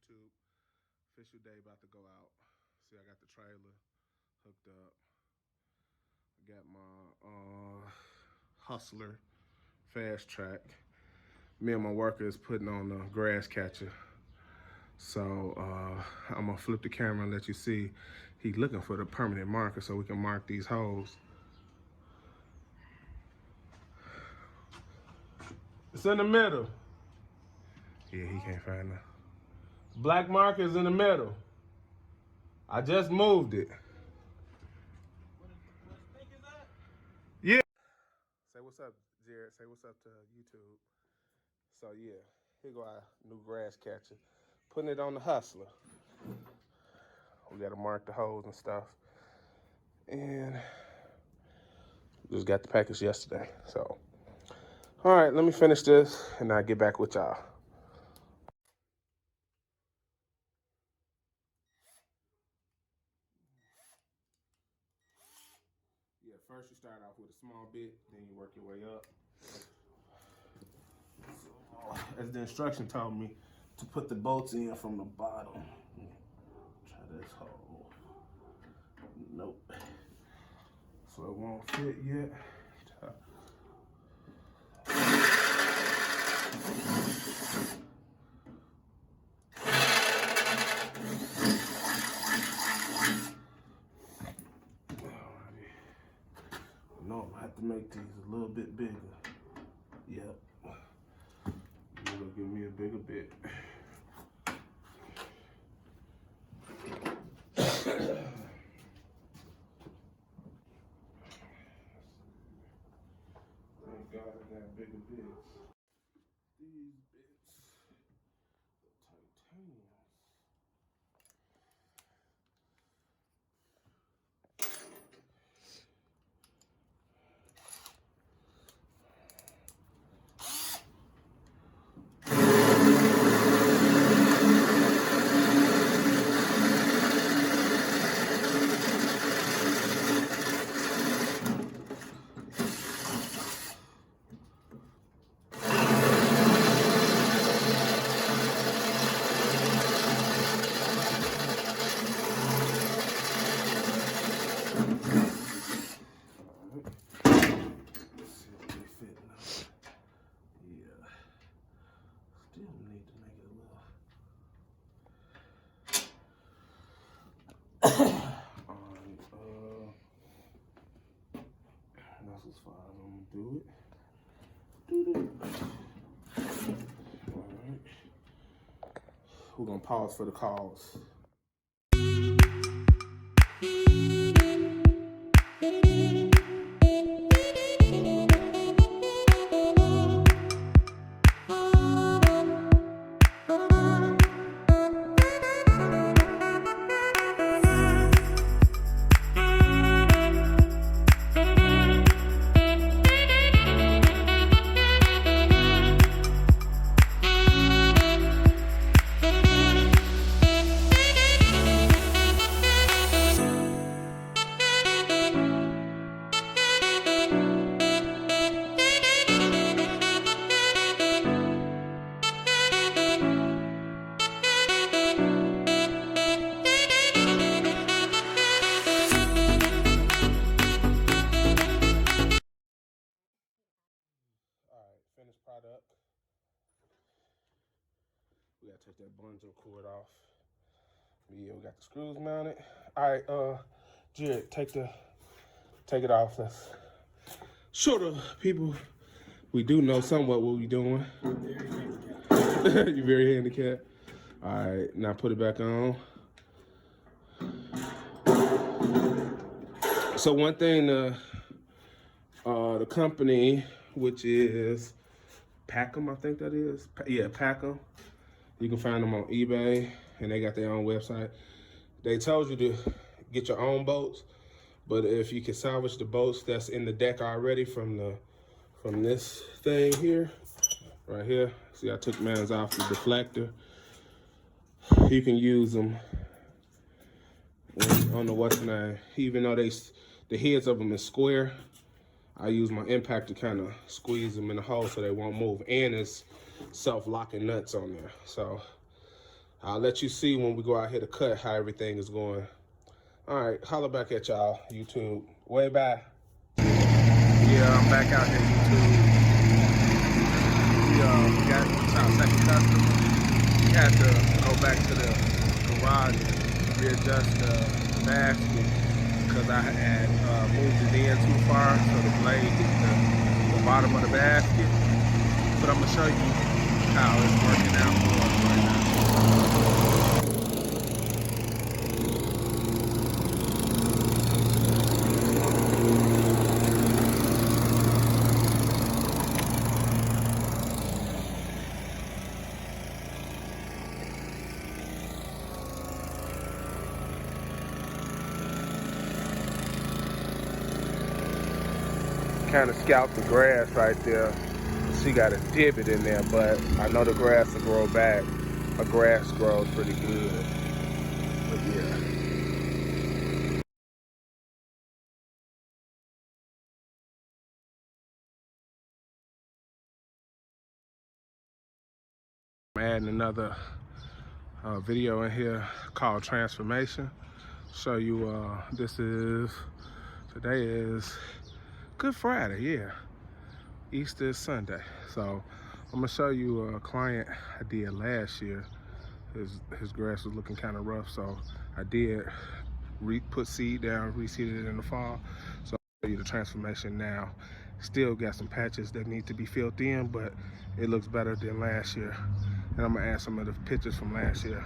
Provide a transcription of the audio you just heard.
YouTube. Official day about to go out. See, I got the trailer hooked up. I got my Hustler Fastrak. Me and my worker is putting on the grass catcher. So I'm gonna flip the camera and let you see. He's looking for the permanent marker so we can mark these holes. It's in the middle. Yeah, he can't find it. Black marker is in the middle. I just moved it. Yeah. Say what's up, Jared. Say what's up to YouTube. So yeah, here go our new grass catcher. Putting it on the Hustler. We gotta mark the holes and stuff. And just got the package yesterday. So, all right, let me finish this and I'll get back with y'all. Yeah, first you start off with a small bit, then you work your way up. So, as the instruction told me, to put the bolts in from the bottom. Try this hole. Nope. So it won't fit yet. No, I have to make these a little bit bigger. Yep. You're gonna give me a bigger bit. Thank God I got bigger bits. These bits, the titanium. That's as far as I'm gonna do it. All right. We're gonna pause for the calls. Finished product. We gotta take that bungee cord off. Yeah, we got the screws mounted. All right, Jared, take it off. Let's show the people we do know somewhat what we doing. You're very handicapped. All right, now put it back on. So one thing, the company, which is Packham, I think that is. Yeah, Packham. You can find them on eBay, and they got their own website. They told you to get your own bolts, but if you can salvage the bolts that's in the deck already from this thing here, right here. See, I took mine off the deflector. You can use them on the what's name. Even though the heads of them is square, I use my impact to kind of squeeze them in the hole so they won't move. And it's self-locking nuts on there. So I'll let you see when we go out here to cut how everything is going. All right, holla back at y'all, YouTube. Way bye. Yeah, I'm back out here, YouTube. We got our second customer. We had to go back to the garage and readjust the basket because I had moved it in too far, so the blade hit the bottom of the basket. But I'm gonna show you how it's working out for us right now. Kind of scalped the grass right there. She got a divot in there, but I know the grass will grow back. Her grass grows pretty good. But yeah. I'm adding another video in here called Transformation. Show you today is Good Friday, yeah. Easter is Sunday. So I'm gonna show you a client I did last year. His grass was looking kind of rough, so I did put seed down, reseeded it in the fall. So I'll show you the transformation now. Still got some patches that need to be filled in, but it looks better than last year. And I'm gonna add some of the pictures from last year.